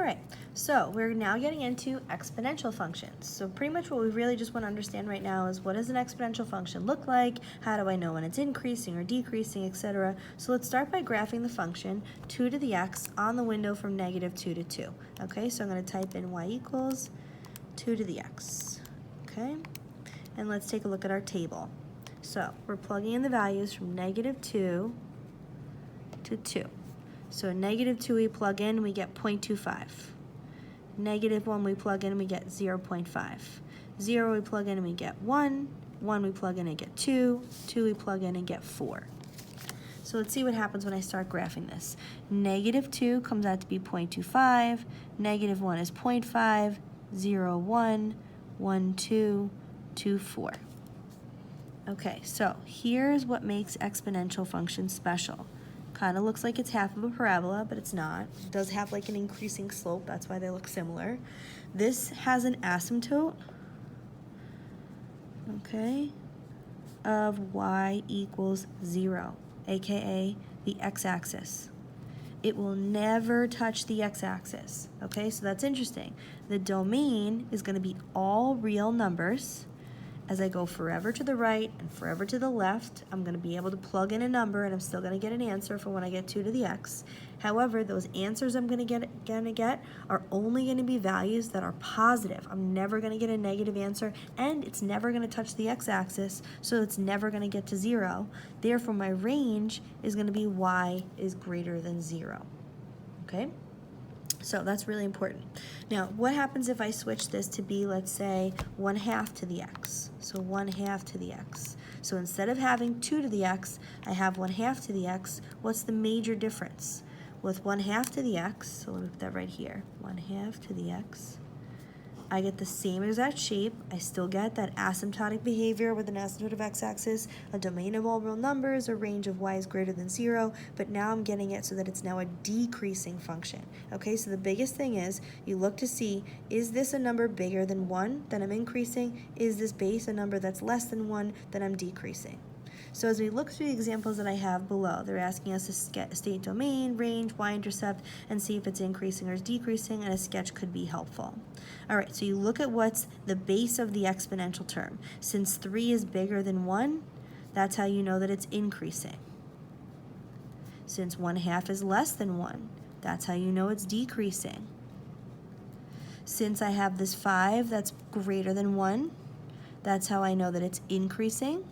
right, so we're now getting into exponential functions. So pretty much what we really just want to understand right now is what does an exponential function look like? How do I know when it's increasing or decreasing, etc.? So let's start by graphing the function 2 to the x on the window from -2 to 2. Okay, so I'm going to type in y equals 2 to the x. Okay, and let's take a look at our table. So we're plugging in the values from -2 to 2. So -2 we plug in, we get 0.25. -1 we plug in, we get 0.5. 0 we plug in and we get 1. 1 we plug in and get 2. 2 we plug in and get 4. So let's see what happens when I start graphing this. -2 comes out to be 0.25. -1 is 0.5. 0, 1. 1, 2. 2, 4. Okay, so here's what makes exponential functions special. Kind of looks like it's half of a parabola, but it's not. It does have like an increasing slope, that's why they look similar. This has an asymptote, okay, of y equals 0, aka the x-axis. It will never touch the x-axis, okay, so that's interesting. The domain is going to be all real numbers. As I go forever to the right and forever to the left, I'm going to be able to plug in a number and I'm still going to get an answer for when I get 2 to the x. However, those answers I'm going to get are only going to be values that are positive. I'm never going to get a negative answer, and it's never going to touch the x-axis, so it's never going to get to 0. Therefore, my range is going to be y is greater than 0. Okay? So that's really important. Now, what happens if I switch this to be, let's say, 1/2 to the x? So 1/2 to the x. So instead of having 2 to the x, I have 1/2 to the x. What's the major difference? With 1/2 to the x, so let me put that right here, 1/2 to the x, I get the same exact shape. I still get that asymptotic behavior with an asymptote of x-axis, a domain of all real numbers, a range of y is greater than 0, but now I'm getting it so that it's now a decreasing function. Okay, so the biggest thing is you look to see, is this a number bigger than 1 that I'm increasing? Is this base a number that's less than 1 that I'm decreasing? So as we look through the examples that I have below, they're asking us to get a state domain, range, y-intercept, and see if it's increasing or decreasing, and a sketch could be helpful. All right, so you look at what's the base of the exponential term. Since 3 is bigger than 1, that's how you know that it's increasing. Since 1/2 is less than 1, that's how you know it's decreasing. Since I have this 5 that's greater than 1, that's how I know that it's increasing.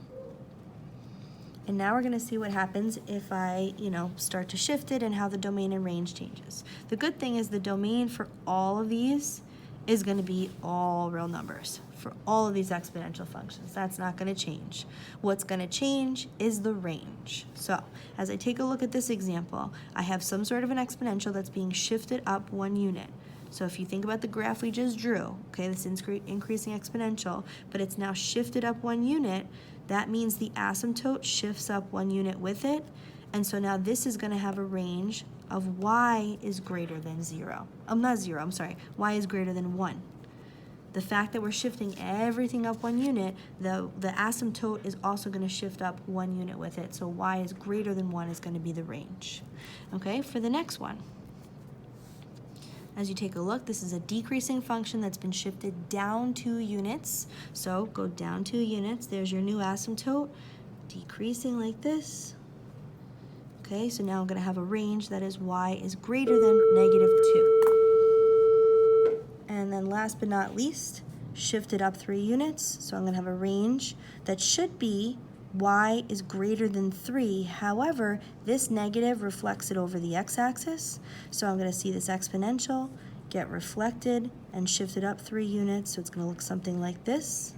And now we're going to see what happens if I, start to shift it and how the domain and range changes. The good thing is the domain for all of these is going to be all real numbers for all of these exponential functions. That's not going to change. What's going to change is the range. So as I take a look at this example, I have some sort of an exponential that's being shifted up 1 unit. So if you think about the graph we just drew, okay, this increasing exponential, but it's now shifted up 1 unit, that means the asymptote shifts up 1 unit with it, and so now this is going to have a range of y is greater than 0. Not 0, I'm sorry, y is greater than 1. The fact that we're shifting everything up 1 unit, the asymptote is also going to shift up 1 unit with it, so y is greater than 1 is going to be the range. Okay, for the next one. As you take a look, this is a decreasing function that's been shifted down 2 units. So go down 2 units. There's your new asymptote, decreasing like this. Okay, so now I'm going to have a range that is y is greater than -2. And then last but not least, shifted up 3 units. So I'm going to have a range that should be y is greater than 3. However, this negative reflects it over the x-axis. So I'm going to see this exponential get reflected and shifted up 3 units. So it's going to look something like this.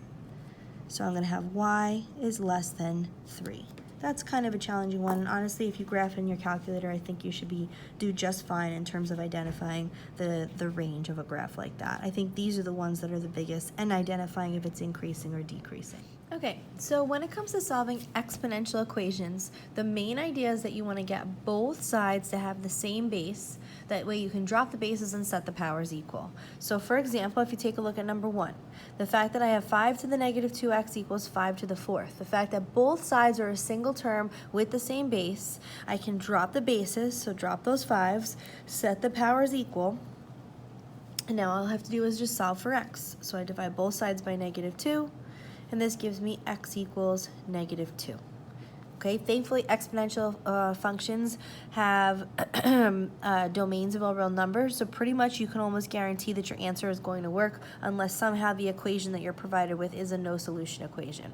So I'm going to have y is less than 3. That's kind of a challenging one. And honestly, if you graph in your calculator, I think you should do just fine in terms of identifying the range of a graph like that. I think these are the ones that are the biggest, and identifying if it's increasing or decreasing. Okay, so when it comes to solving exponential equations, the main idea is that you want to get both sides to have the same base. That way you can drop the bases and set the powers equal. So for example, if you take a look at number 1, the fact that I have 5 to the -2x equals 5 to the 4th. The fact that both sides are a single term with the same base, I can drop the bases, so drop those 5s, set the powers equal, And now all I have to do is just solve for x. So I divide both sides by -2, and this gives me x equals -2. Okay, thankfully exponential functions have domains of all real numbers, so pretty much you can almost guarantee that your answer is going to work unless somehow the equation that you're provided with is a no solution equation.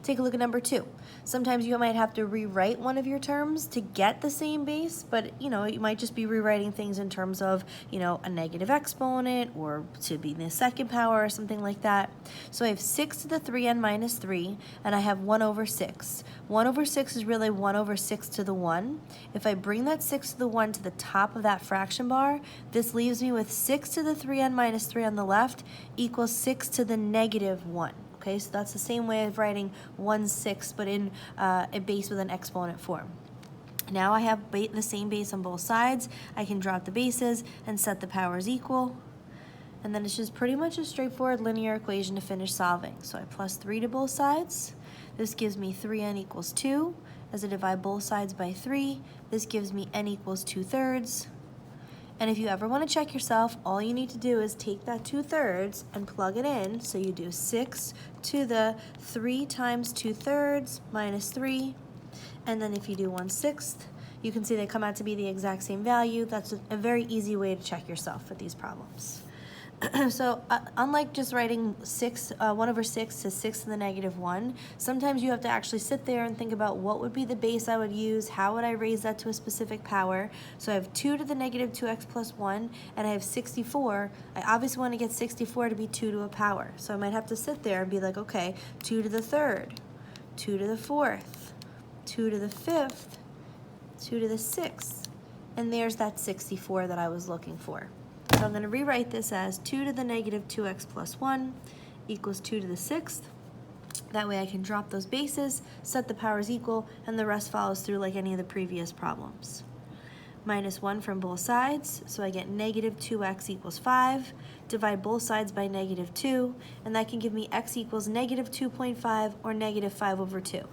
Take a look at number 2. Sometimes you might have to rewrite one of your terms to get the same base, but you might just be rewriting things in terms of, a negative exponent or to be the second power or something like that. So I have 6 to the 3n minus 3, and I have 1 over 6. 1 over 6 is really 1 over 6 to the 1. If I bring that 6 to the 1 to the top of that fraction bar, this leaves me with 6 to the 3n minus 3 on the left equals 6 to the -1. Okay, so that's the same way of writing 1/6, but in a base with an exponent form. Now I have the same base on both sides. I can drop the bases and set the powers equal. And then it's just pretty much a straightforward linear equation to finish solving. So I plus 3 to both sides. This gives me 3n equals 2. As I divide both sides by 3, this gives me n equals 2/3. And if you ever want to check yourself, all you need to do is take that 2/3 and plug it in. So you do 6 to the 3 times 2/3 minus 3. And then if you do 1/6, you can see they come out to be the exact same value. That's a very easy way to check yourself with these problems. So unlike just writing 1 over 6 to 6 to the -1, sometimes you have to actually sit there and think about what would be the base I would use, how would I raise that to a specific power. So I have 2 to the -2x plus 1, and I have 64. I obviously want to get 64 to be 2 to a power. So I might have to sit there and be like, okay, 2 to the 3rd, 2 to the 4th, 2 to the 5th, 2 to the 6th, and there's that 64 that I was looking for. So I'm going to rewrite this as 2 to the -2x plus 1 equals 2 to the 6th. That way I can drop those bases, set the powers equal, and the rest follows through like any of the previous problems. Minus 1 from both sides, so I get -2x equals 5. Divide both sides by -2, and that can give me x equals -2.5 or -5 over 2.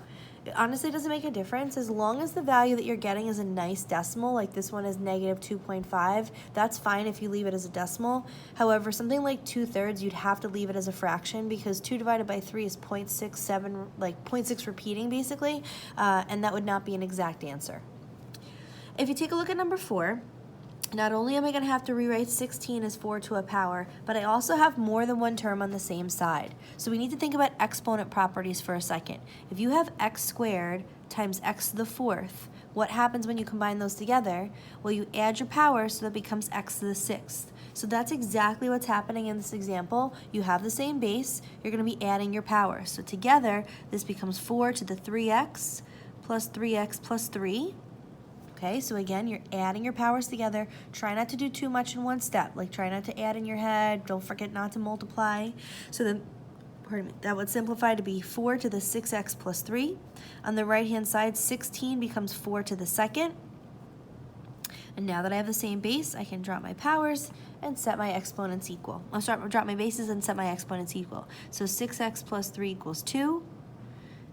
It honestly doesn't make a difference. As long as the value that you're getting is a nice decimal, like this one is -2.5, that's fine if you leave it as a decimal. However, something like 2/3, you'd have to leave it as a fraction because 2 divided by 3 is 0.67, like 0.6 repeating basically, and that would not be an exact answer. If you take a look at number 4, not only am I going to have to rewrite 16 as 4 to a power, but I also have more than one term on the same side. So we need to think about exponent properties for a second. If you have x squared times x to the 4th, what happens when you combine those together? Well, you add your power so that becomes x to the 6th. So that's exactly what's happening in this example. You have the same base, you're going to be adding your power. So together, this becomes 4 to the 3x plus 3x plus 3. Okay, so again, you're adding your powers together. Try not to do too much in one step. Like try not to add in your head. Don't forget not to multiply. So then, that would simplify to be 4 to the 6x plus 3. On the right-hand side, 16 becomes 4 to the 2nd. And now that I have the same base, I can drop my powers and set my exponents equal. Drop my bases and set my exponents equal. So 6x plus 3 equals 2.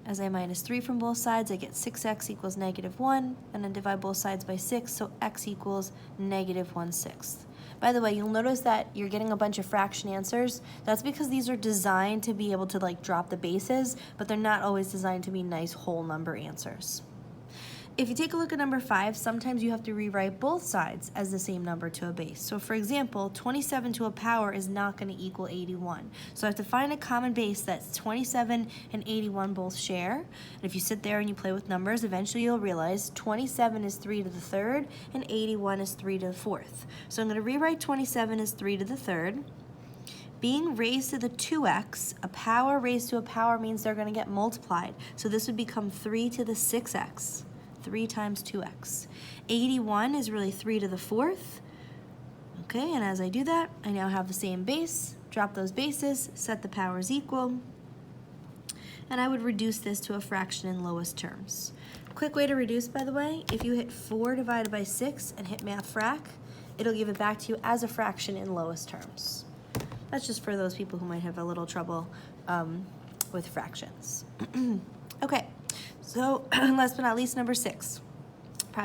As I minus 3 from both sides, I get 6x equals -1, and then divide both sides by 6, so x equals -1/6. By the way, you'll notice that you're getting a bunch of fraction answers. That's because these are designed to be able to drop the bases, but they're not always designed to be nice whole number answers. If you take a look at number 5, sometimes you have to rewrite both sides as the same number to a base. So for example, 27 to a power is not going to equal 81. So I have to find a common base that 27 and 81 both share. And if you sit there and you play with numbers, eventually you'll realize 27 is 3 to the 3rd and 81 is 3 to the 4th. So I'm going to rewrite 27 as 3 to the 3rd. Being raised to the 2x, a power raised to a power means they're going to get multiplied. So this would become 3 to the 6x. 3 times 2x. 81 is really 3 to the 4th. Okay, and as I do that, I now have the same base. Drop those bases, set the powers equal, and I would reduce this to a fraction in lowest terms. Quick way to reduce, by the way, if you hit 4 divided by 6 and hit math frac, it'll give it back to you as a fraction in lowest terms. That's just for those people who might have a little trouble with fractions. Okay. So last but not least, number 6.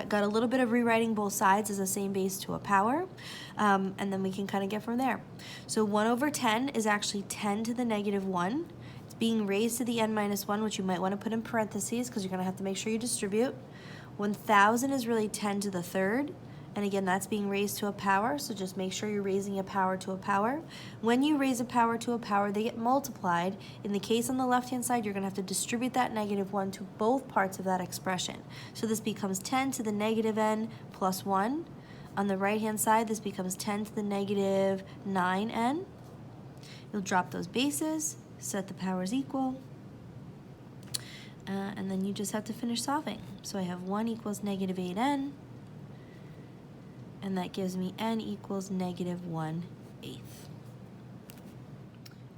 got a little bit of rewriting both sides as the same base to a power, and then we can kind of get from there. So 1 over 10 is actually 10 to the negative 1. It's being raised to the n minus 1, which you might want to put in parentheses because you're going to have to make sure you distribute. 1,000 is really 10 to the third. And again, that's being raised to a power, so just make sure you're raising a power to a power. When you raise a power to a power, they get multiplied. In the case on the left-hand side, you're going to have to distribute that negative 1 to both parts of that expression. So this becomes 10 to the negative n plus 1. On the right-hand side, this becomes 10 to the negative 9n. You'll drop those bases, set the powers equal, and then you just have to finish solving. So I have 1 equals negative 8n. And that gives me n equals negative 1/8.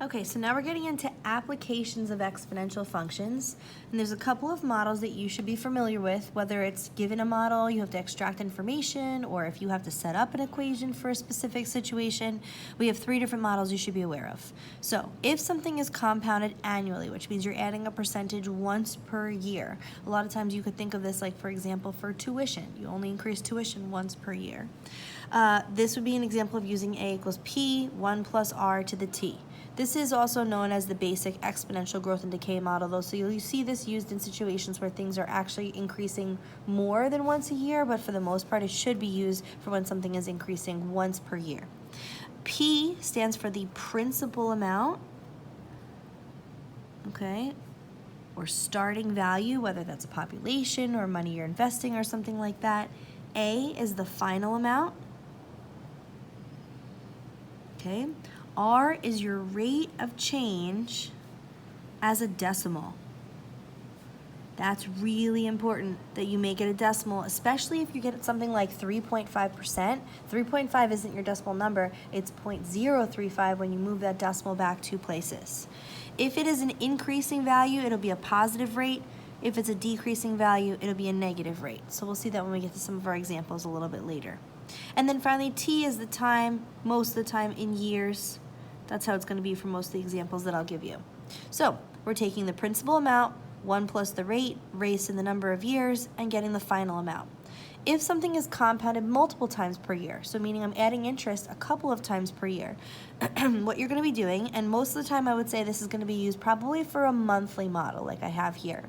Okay, so now we're getting into applications of exponential functions. And there's a couple of models that you should be familiar with, whether it's given a model, you have to extract information, or if you have to set up an equation for a specific situation. We have 3 different models you should be aware of. So if something is compounded annually, which means you're adding a percentage once per year, a lot of times you could think of this like, for example, for tuition. You only increase tuition once per year. This would be an example of using a equals p, 1 plus r to the t. This is also known as the basic exponential growth and decay model, though, so you'll see this used in situations where things are actually increasing more than once a year, but for the most part, it should be used for when something is increasing once per year. P stands for the principal amount, okay, or starting value, whether that's a population or money you're investing or something like that. A is the final amount, okay. R is your rate of change as a decimal. That's really important that you make it a decimal, especially if you get something like 3.5%. 3.5 isn't your decimal number, it's 0.035 when you move that decimal back 2 places. If it is an increasing value, it'll be a positive rate. If it's a decreasing value, it'll be a negative rate. So we'll see that when we get to some of our examples a little bit later. And then finally, T is the time, most of the time in years. That's how it's going to be for most of the examples that I'll give you. So we're taking the principal amount, 1 plus the rate, raised to the number of years, and getting the final amount. If something is compounded multiple times per year, so meaning I'm adding interest a couple of times per year, what you're going to be doing, and most of the time I would say this is going to be used probably for a monthly model like I have here.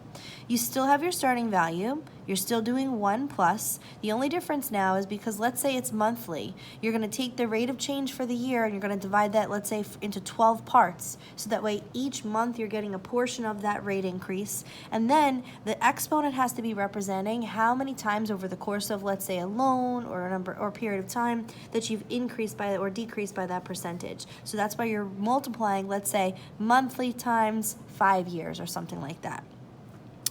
You still have your starting value, you're still doing 1 plus. The only difference now is because let's say it's monthly, you're going to take the rate of change for the year and you're going to divide that, let's say, into 12 parts. So that way each month you're getting a portion of that rate increase. And then the exponent has to be representing how many times over the course of, let's say, a loan or a number or period of time that you've increased by or decreased by that percentage. So that's why you're multiplying, let's say, monthly times 5 years or something like that.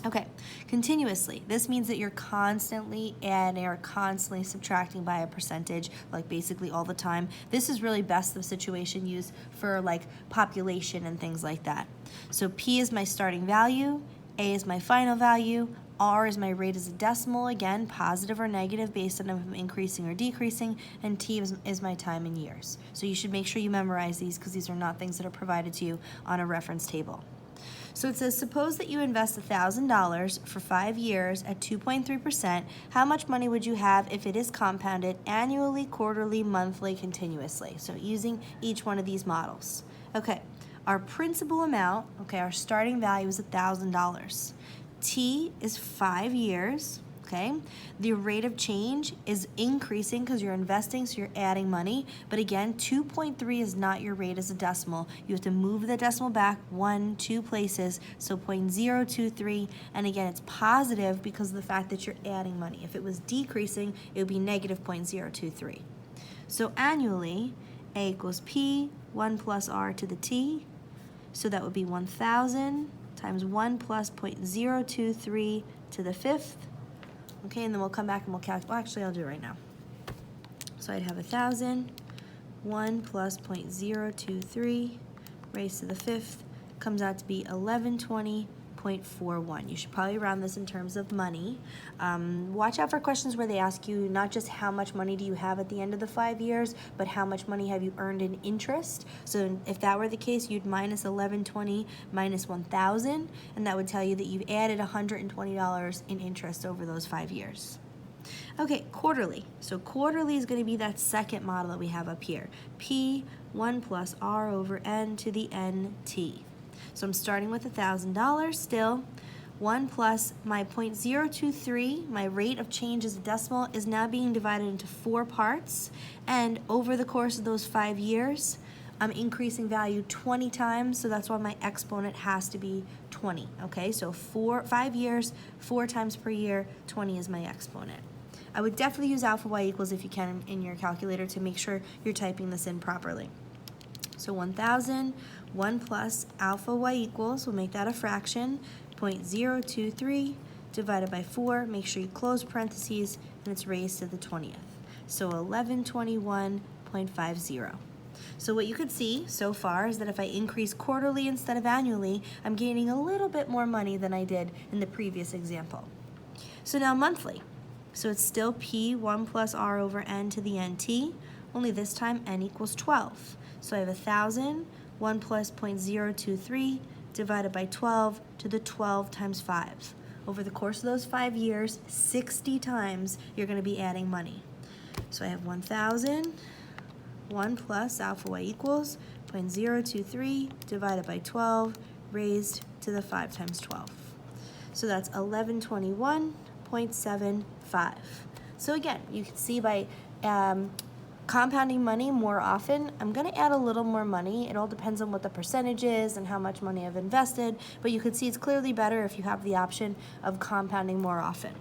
Okay, continuously. This means that you're constantly adding or constantly subtracting by a percentage, like basically all the time. This is really best the situation used for like population and things like that. So P is my starting value, A is my final value, R is my rate as a decimal, again, positive or negative based on if I'm increasing or decreasing, and T is my time in years. So you should make sure you memorize these because these are not things that are provided to you on a reference table. So it says, suppose that you invest $1,000 for 5 years at 2.3%. How much money would you have if it is compounded annually, quarterly, monthly, continuously? So using each one of these models. Okay, our principal amount, okay, our starting value is $1,000. T is 5 years. Okay, the rate of change is increasing because you're investing, so you're adding money. But again, 2.3 is not your rate as a decimal. You have to move the decimal back 1, 2 places, so 0.023. And again, it's positive because of the fact that you're adding money. If it was decreasing, it would be negative 0.023. So annually, A equals P, 1 plus R to the T. So that would be 1,000 times 1 plus 0.023 to the 5th. Okay, and then we'll come back and we'll calculate. Well, actually, I'll do it right now. So I'd have 1,000, 1 plus 0.023 raised to the 5th comes out to be 1120.41. You should probably round this in terms of money. Watch out for questions where they ask you not just how much money do you have at the end of the 5 years, but how much money have you earned in interest. So if that were the case, you'd minus 1120 minus 1,000, and that would tell you that you've added $120 in interest over those 5 years. Okay, quarterly. So quarterly is going to be that second model that we have up here. P 1 plus R over N to the NT. So I'm starting with $1,000 still. 1 plus my 0.023, my rate of change as a decimal, is now being divided into 4 parts. And over the course of those 5 years, I'm increasing value 20 times, so that's why my exponent has to be 20. Okay, so 5 years, 4 times per year, 20 is my exponent. I would definitely use alpha y equals if you can in your calculator to make sure you're typing this in properly. So 1,000, 1 plus alpha y equals, we'll make that a fraction, 0.023 divided by 4, make sure you close parentheses, and it's raised to the 20th. So 1121.50. So what you could see so far is that if I increase quarterly instead of annually, I'm gaining a little bit more money than I did in the previous example. So now monthly. So it's still P 1 plus R over N to the NT, only this time N equals 12. So I have 1,000, 1 plus 0.023 divided by 12 to the 12 times 5. Over the course of those 5 years, 60 times you're going to be adding money. So I have 1,000, 1 plus alpha y equals 0.023 divided by 12 raised to the 5 times 12. So that's 1121.75. So again, you can see by compounding money more often, I'm going to add a little more money. It all depends on what the percentage is and how much money I've invested, but you can see it's clearly better if you have the option of compounding more often.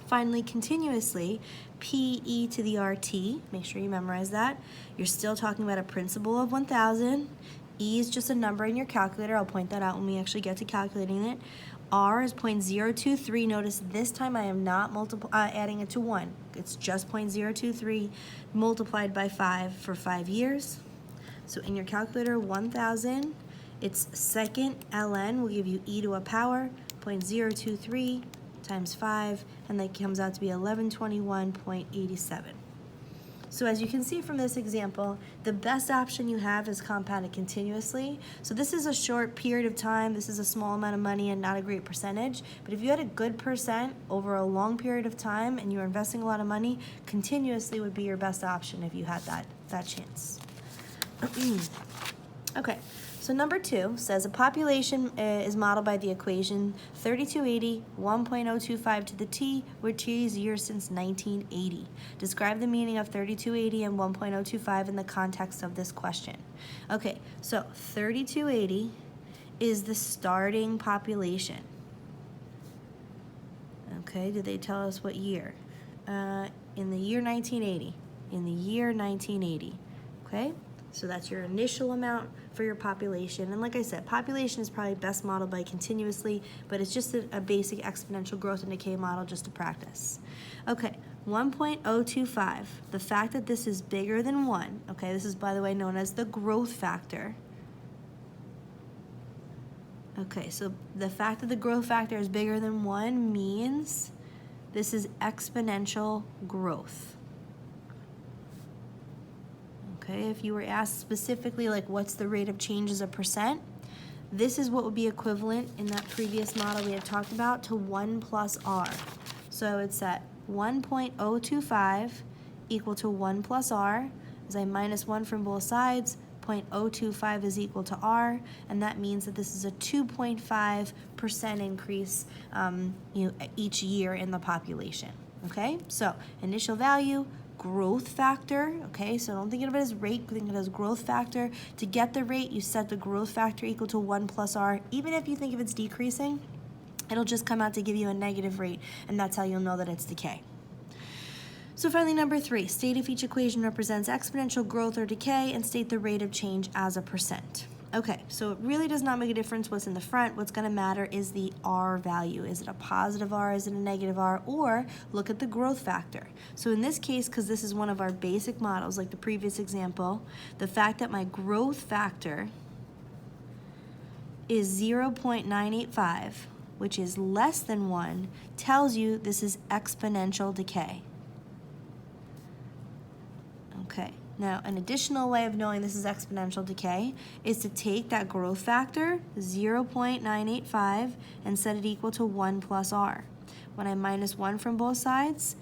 Finally, continuously, PE to the RT, make sure you memorize that. You're still talking about a principal of 1,000. E is just a number in your calculator. I'll point that out when we actually get to calculating it. R is 0.023. Notice this time I am not adding it to 1. It's just 0.023 multiplied by 5 for 5 years. So in your calculator, 1,000, its second ln will give you e to a power, 0.023 times 5, and that comes out to be 1121.87. So as you can see from this example, the best option you have is compounded continuously. So this is a short period of time, this is a small amount of money and not a great percentage, but if you had a good percent over a long period of time and you were investing a lot of money, continuously would be your best option if you had that chance. Okay, so number 2 says a population is modeled by the equation 3280, 1.025 to the t, where t is years since 1980. Describe the meaning of 3280 and 1.025 in the context of this question. Okay, so 3280 is the starting population. Okay, did they tell us what year? In the year 1980. In the year 1980. Okay, so that's your initial amount for your population. And like I said, population is probably best modeled by continuously, but it's just a basic exponential growth and decay model just to practice. Okay, 1.025, the fact that this is bigger than 1, okay, this is, by the way, known as the growth factor. Okay, so the fact that the growth factor is bigger than 1 means this is exponential growth. Okay, if you were asked specifically, like, what's the rate of change as a percent, this is what would be equivalent in that previous model we had talked about to 1 plus r. So I would set 1.025 equal to 1 plus r, as I minus 1 from both sides, 0.025 is equal to r, and that means that this is a 2.5% increase each year in the population. Okay, so initial value, growth factor, okay, so don't think of it as rate, think of it as growth factor. To get the rate, you set the growth factor equal to 1 plus r. Even if you think of it's decreasing, it'll just come out to give you a negative rate, and that's how you'll know that it's decay. So finally, number 3, state if each equation represents exponential growth or decay, and state the rate of change as a percent. Okay, so it really does not make a difference what's in the front. What's going to matter is the r value. Is it a positive r? Is it a negative r? Or look at the growth factor. So in this case, because this is one of our basic models, like the previous example, the fact that my growth factor is 0.985, which is less than 1, tells you this is exponential decay. Okay. Now, an additional way of knowing this is exponential decay is to take that growth factor, 0.985, and set it equal to 1 plus r. When I minus 1 from both sides,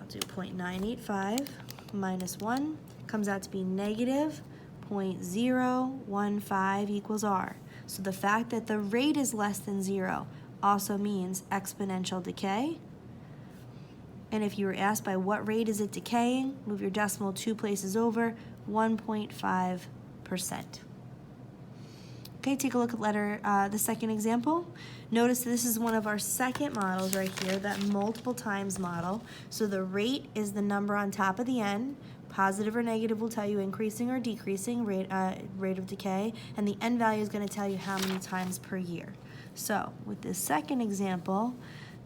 do 0.985 minus 1 comes out to be negative 0.015 equals r. So the fact that the rate is less than 0 also means exponential decay. And if you were asked by what rate is it decaying, move your decimal 2 places over, 1.5%. Okay, take a look at the second example. Notice this is one of our second models right here, that multiple times model. So the rate is the number on top of the n. Positive or negative will tell you increasing or decreasing rate of decay, and the n value is going to tell you how many times per year. So with this second example,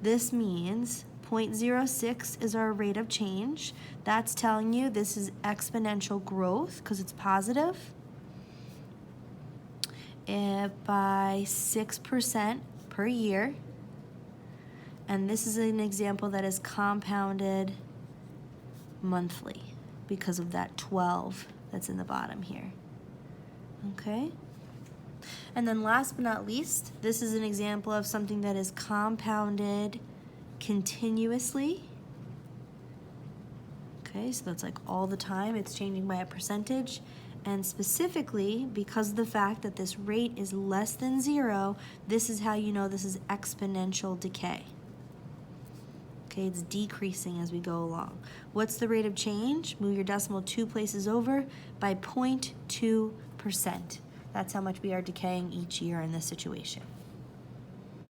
this means 0.06 is our rate of change. That's telling you this is exponential growth because it's positive. By 6% per year. And this is an example that is compounded monthly because of that 12 that's in the bottom here. Okay? And then last but not least, this is an example of something that is compounded continuously. Okay, so that's like all the time, it's changing by a percentage. And specifically, because of the fact that this rate is less than 0, this is how you know this is exponential decay. Okay, it's decreasing as we go along. What's the rate of change? Move your decimal 2 places over by 0.2%. That's how much we are decaying each year in this situation.